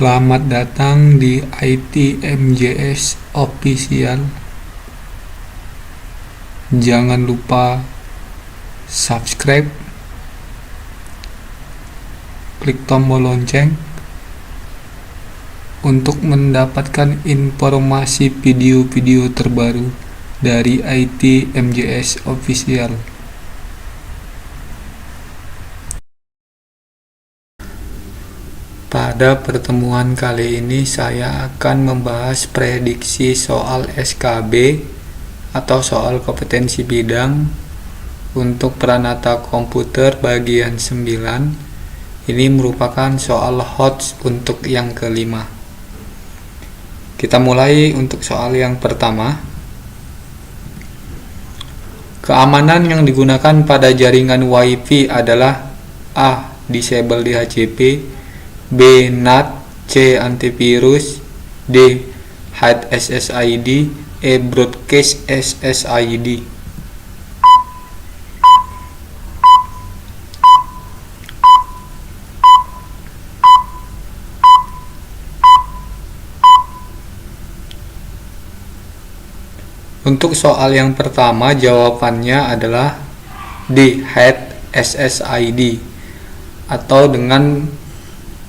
Selamat datang di ITMJS Official. Jangan lupa subscribe, klik tombol lonceng untuk mendapatkan informasi video-video terbaru dari ITMJS Official. Pada pertemuan kali ini saya akan membahas prediksi soal SKB atau soal kompetensi bidang untuk Pranata Komputer bagian 9. Ini merupakan soal HOTS untuk yang kelima. Kita mulai untuk soal yang pertama. Keamanan yang digunakan pada jaringan WiFi adalah A. Disable DHCP, B. NAT, C. Antivirus, D. Hide SSID, E. Broadcast SSID. Untuk soal yang pertama jawabannya adalah D. Hide SSID, atau dengan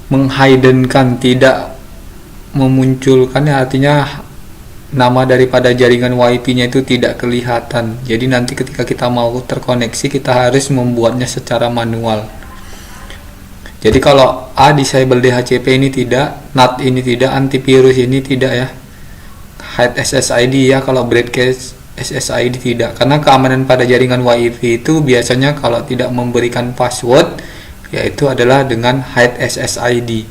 menghidenkan, tidak memunculkan, artinya nama daripada jaringan WiFi-nya itu tidak kelihatan. Jadi nanti ketika kita mau terkoneksi kita harus membuatnya secara manual. Jadi kalau A. Disable DHCP ini tidak, NAT ini tidak, antivirus ini tidak ya, Hide SSID ya, kalau Broadcast SSID tidak, karena keamanan pada jaringan WiFi itu biasanya kalau tidak memberikan password yaitu adalah dengan hide SSID.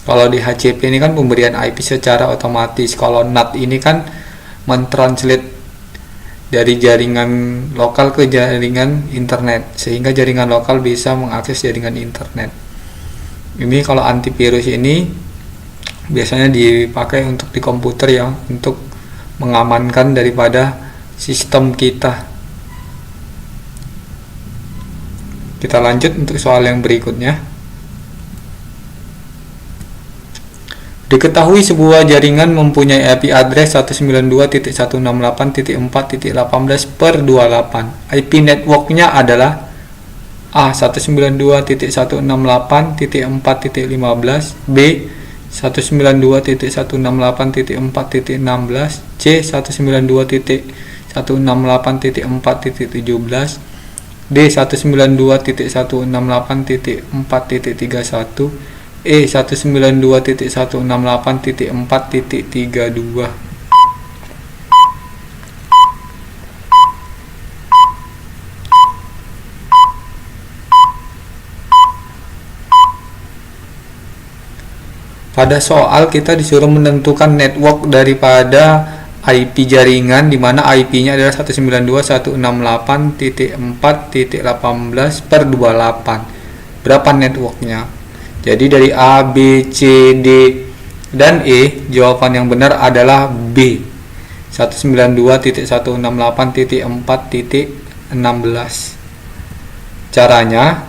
Kalau di HCP ini kan pemberian IP secara otomatis. Kalau NAT ini kan mentranslate dari jaringan lokal ke jaringan internet, sehingga jaringan lokal bisa mengakses jaringan internet. Ini kalau antivirus ini biasanya dipakai untuk di komputer ya, untuk mengamankan daripada sistem kita. Kita lanjut untuk soal yang berikutnya. Diketahui sebuah jaringan mempunyai IP address 192.168.4.18/28. IP networknya adalah A. 192.168.4.15, B. 192.168.4.16, C. 192.168.4.17, D. 192.168.4.31, E. 192.168.4.32. Pada soal kita disuruh menentukan network daripada IP jaringan, di mana IP-nya adalah 192.168.4.18/28. Berapa networknya? Jadi dari A, B, C, D, dan E, jawaban yang benar adalah B. 192.168.4.16. Caranya,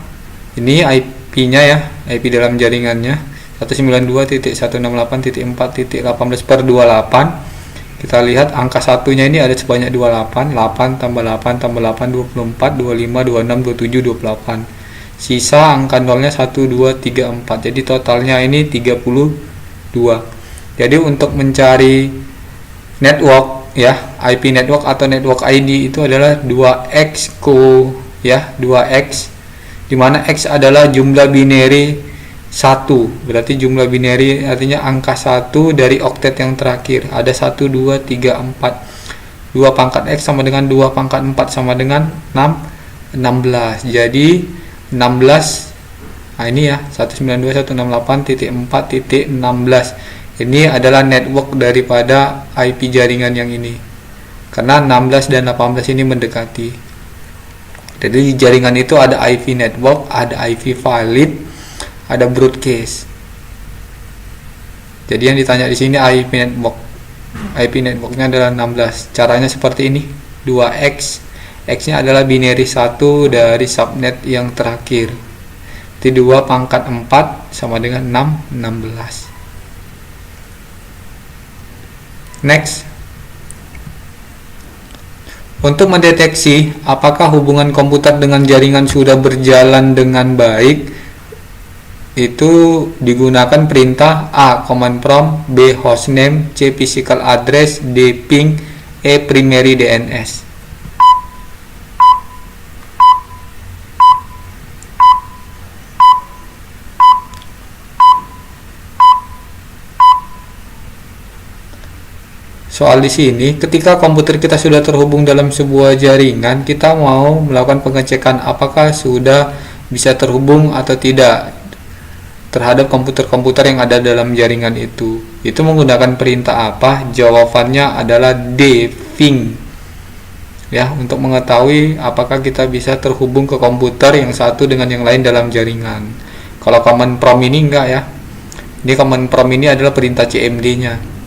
ini IP-nya ya, IP dalam jaringannya 192.168.4.18/28. Kita lihat angka satunya ini ada sebanyak 28, 8 tambah 8 tambah 8, 24, 25, 26, 27, 28. Sisa angka nolnya 1, 2, 3, 4. Jadi totalnya ini 32. Jadi untuk mencari network ya, IP network atau network ID itu adalah 2x ya, 2x, dimana x adalah jumlah binary 1, berarti jumlah binary artinya angka 1 dari oktet yang terakhir. Ada 1, 2, 3, 4. 2 pangkat X sama dengan 2 pangkat 4 sama dengan 16. Jadi 16, nah ini ya, 192.168.4.16. Ini adalah network daripada IP jaringan yang ini, karena 16 dan 18 ini mendekati. Jadi di jaringan itu ada IP network, ada IP valid, ada broadcast. Jadi yang ditanya di sini IP network. IP networknya adalah 16. Caranya seperti ini. 2x, x-nya adalah binary 1 dari subnet yang terakhir. T2 pangkat 4 sama dengan 6, 16. Next. Untuk mendeteksi apakah hubungan komputer dengan jaringan sudah berjalan dengan baik, itu digunakan perintah A. Command prompt, B. Hostname, C. Physical address, D. Ping, E. Primary DNS. Soal di sini, ketika komputer kita sudah terhubung dalam sebuah jaringan, kita mau melakukan pengecekan apakah sudah bisa terhubung atau tidak terhadap komputer-komputer yang ada dalam jaringan itu. Itu menggunakan perintah apa? Jawabannya adalah D, ping. Ya, untuk mengetahui apakah kita bisa terhubung ke komputer yang satu dengan yang lain dalam jaringan. Kalau command prompt ini enggak ya. Ini command prompt ini adalah perintah CMD-nya.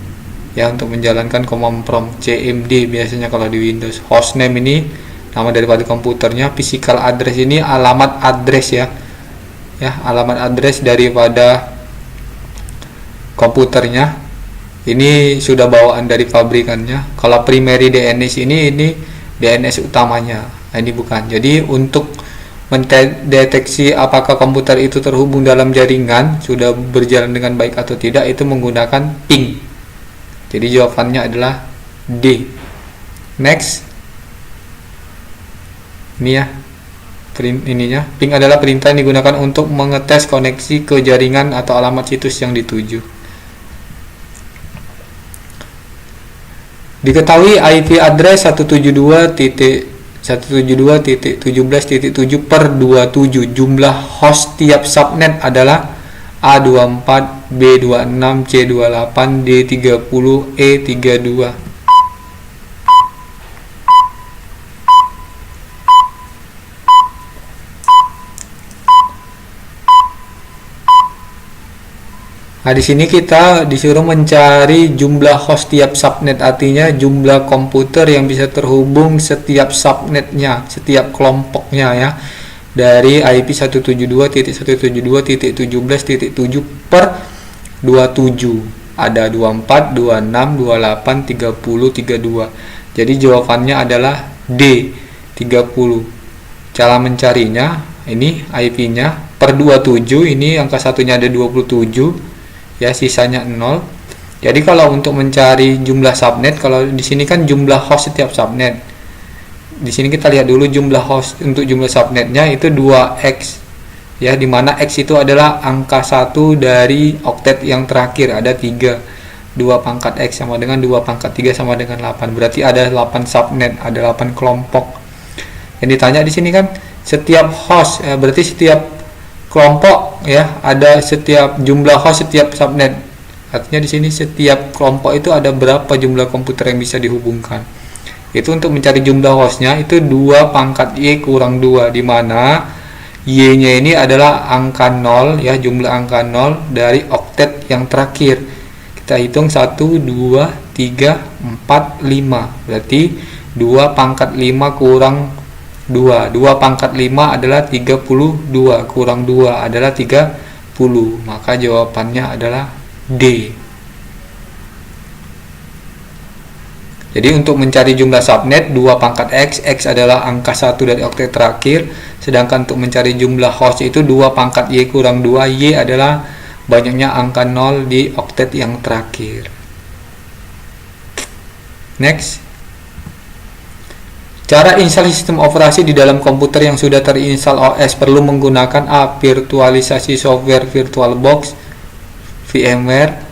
Ya, untuk menjalankan command prompt CMD biasanya kalau di Windows. Hostname ini nama daripada komputernya, physical address ini alamat address ya. Ya, alamat address daripada komputernya. Ini sudah bawaan dari pabrikannya. Kalau primary DNS ini DNS utamanya. Nah, ini bukan. Jadi untuk mendeteksi apakah komputer itu terhubung dalam jaringan sudah berjalan dengan baik atau tidak, itu menggunakan ping. Jadi jawabannya adalah D. Next. Ini ya. Ininya. Ping adalah perintah yang digunakan untuk mengetes koneksi ke jaringan atau alamat situs yang dituju. Diketahui IP address 172.172.17.7/27. Jumlah host tiap subnet adalah A24, B26, C28, D30, E32. Nah, di sini kita disuruh mencari jumlah host tiap subnet, artinya jumlah komputer yang bisa terhubung setiap subnetnya, setiap kelompoknya ya. Dari IP 172.172.17.7/27 ada 24, 26, 28, 30, 32. Jadi jawabannya adalah D, 30. Cara mencarinya ini IP-nya per 27, ini angka satunya ada 27 ya, sisanya 0. Jadi kalau untuk mencari jumlah subnet, kalau di sini kan jumlah host setiap subnet. Di sini kita lihat dulu jumlah host untuk jumlah subnetnya itu 2x ya, dimana x itu adalah angka 1 dari oktet yang terakhir, ada 3. 2 pangkat x sama dengan 2 pangkat 3 sama dengan 8. Berarti ada 8 subnet, ada 8 kelompok. Yang ditanya di sini kan setiap host berarti setiap kelompok ya, ada setiap jumlah host setiap subnet. Artinya di sini setiap kelompok itu ada berapa jumlah komputer yang bisa dihubungkan. Itu untuk mencari jumlah hostnya itu 2 pangkat Y kurang 2, di mana Y nya ini adalah angka 0 ya, jumlah angka 0 dari oktet yang terakhir. Kita hitung 1, 2, 3, 4, 5. Berarti 2 pangkat 5 kurang 2. 2 pangkat 5 adalah 32, kurang 2 adalah 30. Maka jawabannya adalah D. Jadi untuk mencari jumlah subnet 2 pangkat X adalah angka 1 dari oktet terakhir, sedangkan untuk mencari jumlah host itu 2 pangkat Y kurang 2, Y adalah banyaknya angka 0 di oktet yang terakhir. Next. Cara install sistem operasi di dalam komputer yang sudah terinstall OS perlu menggunakan A. Virtualisasi software VirtualBox, VMware,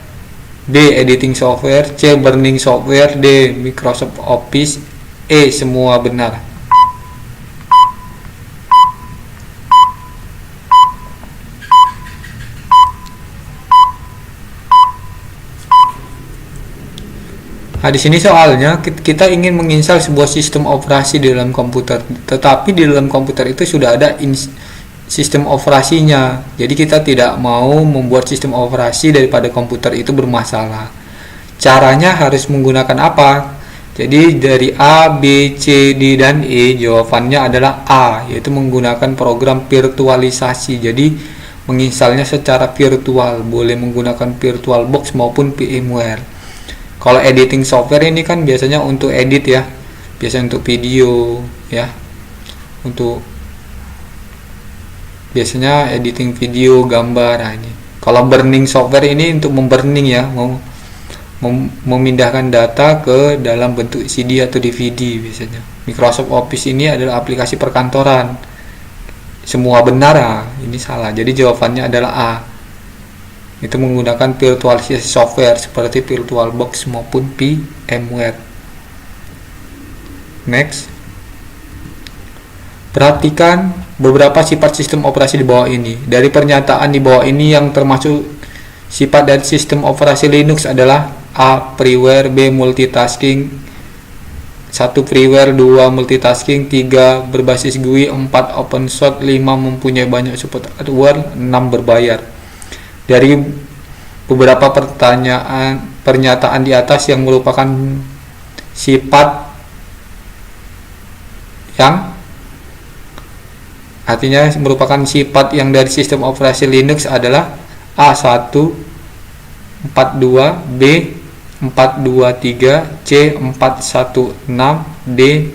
D. Editing software, C. Burning software, D. Microsoft Office, E. Semua benar. Nah, di sini soalnya kita ingin menginstal sebuah sistem operasi di dalam komputer, tetapi di dalam komputer itu sudah ada sistem operasinya. Jadi kita tidak mau membuat sistem operasi daripada komputer itu bermasalah. Caranya harus menggunakan apa? Jadi dari A, B, C, D, dan E, jawabannya adalah A, yaitu menggunakan program virtualisasi. Jadi menginstalnya secara virtual, boleh menggunakan VirtualBox maupun VMware. Kalau editing software ini kan biasanya untuk edit ya, biasanya untuk video ya, untuk biasanya editing video, gambar. Nah, ini kalau burning software ini untuk memburning ya, memindahkan data ke dalam bentuk CD atau DVD biasanya. Microsoft Office ini adalah aplikasi perkantoran. Semua benar ya, ini salah. Jadi jawabannya adalah A. Itu menggunakan virtualisasi software seperti VirtualBox maupun VMware. Next. Perhatikan beberapa sifat sistem operasi di bawah ini. Dari pernyataan di bawah ini yang termasuk sifat dari sistem operasi Linux adalah A. Freeware, B. Multitasking, 1. Freeware, 2. Multitasking, 3. Berbasis GUI, 4. Open source, 5. Mempunyai banyak support hardware, 6. Berbayar. Dari beberapa pernyataan di atas yang merupakan sifat yang artinya merupakan sifat yang dari sistem operasi Linux adalah A1 42, B 423, C 416, D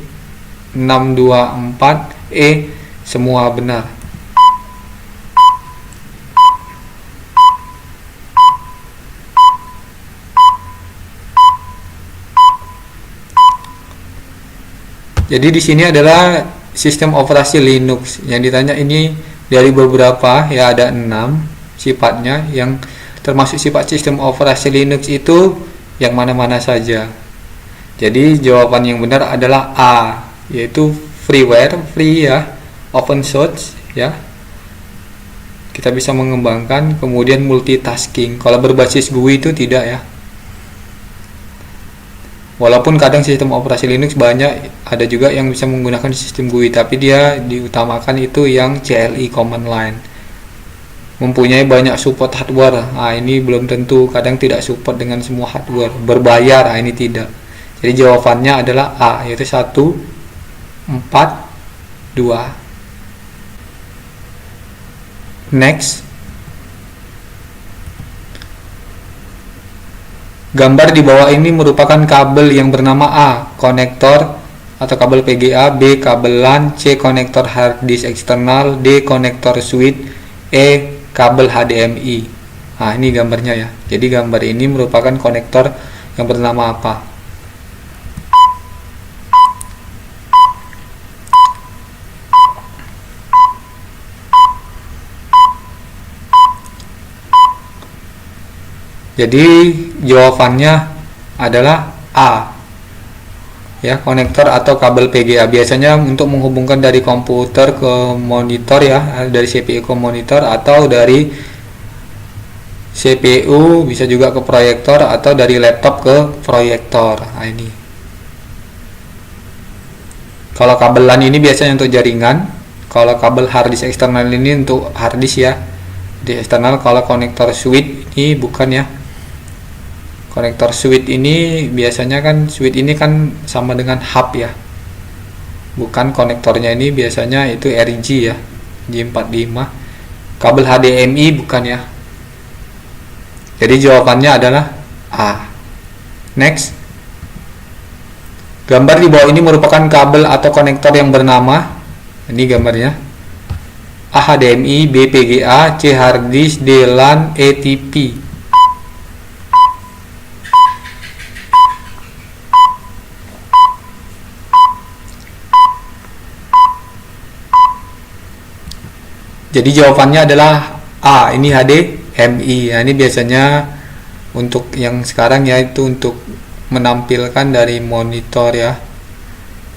624, E semua benar. Jadi di sini adalah sistem operasi Linux yang ditanya ini dari beberapa ya, ada 6 sifatnya, yang termasuk sifat sistem operasi Linux itu yang mana-mana saja. Jadi jawaban yang benar adalah A, yaitu freeware, free ya, open source ya, kita bisa mengembangkan, kemudian multitasking. Kalau berbasis GUI itu tidak ya. Walaupun kadang sistem operasi Linux banyak, ada juga yang bisa menggunakan sistem GUI, tapi dia diutamakan itu yang CLI command line. Mempunyai banyak support hardware. Nah, ini belum tentu, kadang tidak support dengan semua hardware. Berbayar, nah, ini tidak. Jadi jawabannya adalah A, yaitu 1, 4, 2. Next. Gambar di bawah ini merupakan kabel yang bernama A, konektor atau kabel PGA, B, kabel LAN, C, konektor hard disk eksternal, D, konektor switch, E, kabel HDMI. Nah, ini gambarnya ya. Jadi gambar ini merupakan konektor yang bernama apa? Jadi jawabannya adalah A. Ya, konektor atau kabel PGA biasanya untuk menghubungkan dari komputer ke monitor ya, dari CPU ke monitor, atau dari CPU bisa juga ke proyektor, atau dari laptop ke proyektor. Nah, ini. Kalau kabel LAN ini biasanya untuk jaringan. Kalau kabel hard disk eksternal ini untuk hard disk ya, di eksternal. Kalau konektor switch ini bukan ya. Konektor switch ini biasanya kan, switch ini kan sama dengan hub ya, bukan konektornya ini biasanya itu RG ya, J45. Kabel HDMI bukan ya. Jadi jawabannya adalah A. Next. Gambar di bawah ini merupakan kabel atau konektor yang bernama, ini gambarnya, A HDMI, B PGA, C hard disk, D LAN, E TV. Jadi jawabannya adalah A, ini HDMI. Nah, ini biasanya untuk yang sekarang ya, itu untuk menampilkan dari monitor ya,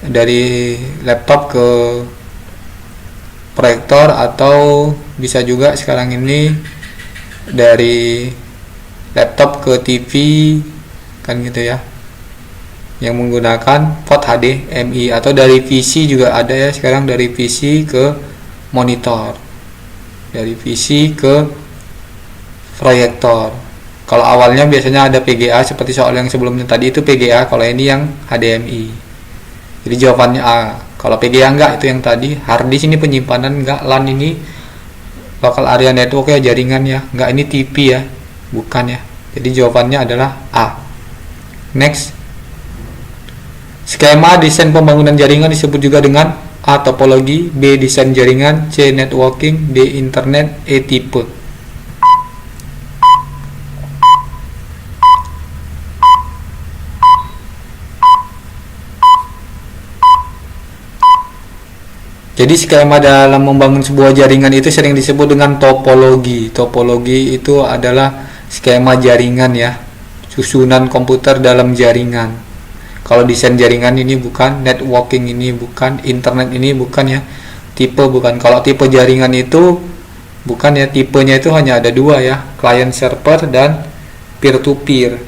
dari laptop ke proyektor, atau bisa juga sekarang ini dari laptop ke TV kan gitu ya, yang menggunakan port HDMI, atau dari PC juga ada ya sekarang, dari PC ke monitor, dari PC ke proyektor. Kalau awalnya biasanya ada PGA seperti soal yang sebelumnya tadi, itu PGA, kalau ini yang HDMI. Jadi jawabannya A. Kalau PGA enggak, itu yang tadi. Hard disk ini penyimpanan, enggak. LAN ini local area network ya, jaringan ya. Enggak, ini TV ya, bukan ya. Jadi jawabannya adalah A. Next. Skema desain pembangunan jaringan disebut juga dengan A. Topologi, B. Desain jaringan, C. Networking, D. Internet, E. Tipe. Jadi skema dalam membangun sebuah jaringan itu sering disebut dengan topologi. Topologi itu adalah skema jaringan ya, susunan komputer dalam jaringan. Kalau desain jaringan ini bukan, networking ini bukan, internet ini bukan ya, tipe bukan. Kalau tipe jaringan itu bukan ya, tipenya itu hanya ada dua ya, client server dan peer to peer.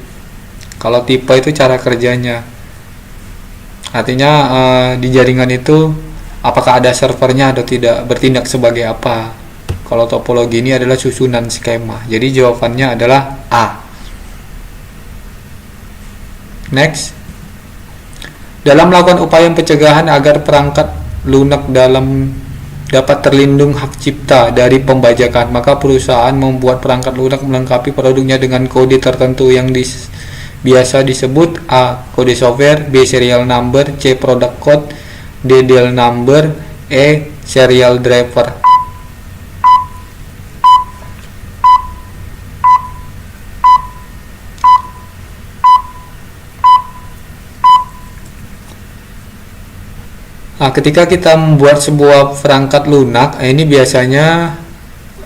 Kalau tipe itu cara kerjanya, artinya di jaringan itu apakah ada servernya atau tidak, bertindak sebagai apa. Kalau topologi ini adalah susunan skema. Jadi jawabannya adalah A. Next. Dalam melakukan upaya pencegahan agar perangkat lunak dapat terlindung hak cipta dari pembajakan, maka perusahaan membuat perangkat lunak melengkapi produknya dengan kode tertentu yang biasa disebut A. Kode software, B. Serial number, C. Product code, D. Dial number, E. Serial driver. Nah, ketika kita membuat sebuah perangkat lunak, ini biasanya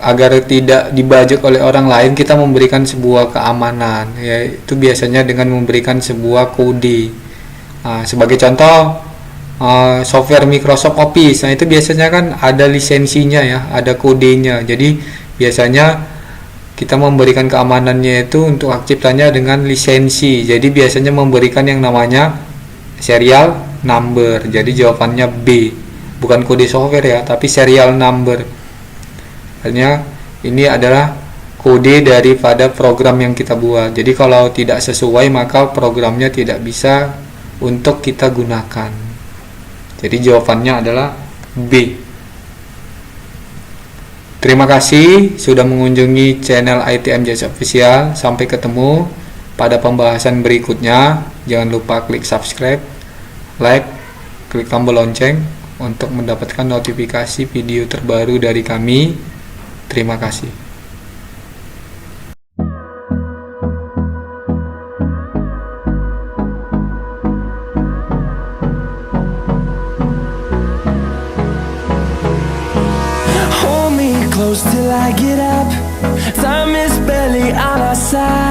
agar tidak dibajak oleh orang lain, kita memberikan sebuah keamanan, yaitu biasanya dengan memberikan sebuah kode. Nah, sebagai contoh, software Microsoft Office, nah itu biasanya kan ada lisensinya ya, ada kodenya. Jadi biasanya kita memberikan keamanannya itu untuk hak ciptanya dengan lisensi. Jadi biasanya memberikan yang namanya serial number. Jadi jawabannya B, bukan kode software ya, tapi serial number. Artinya ini adalah kode daripada program yang kita buat. Jadi kalau tidak sesuai maka programnya tidak bisa untuk kita gunakan. Jadi jawabannya adalah B. Terima kasih sudah mengunjungi channel ITM Jazz Official. Sampai ketemu pada pembahasan berikutnya. Jangan lupa klik subscribe, like, klik tombol lonceng untuk mendapatkan notifikasi video terbaru dari kami. Terima kasih. Hold me close till I get up. Time is barely on our side.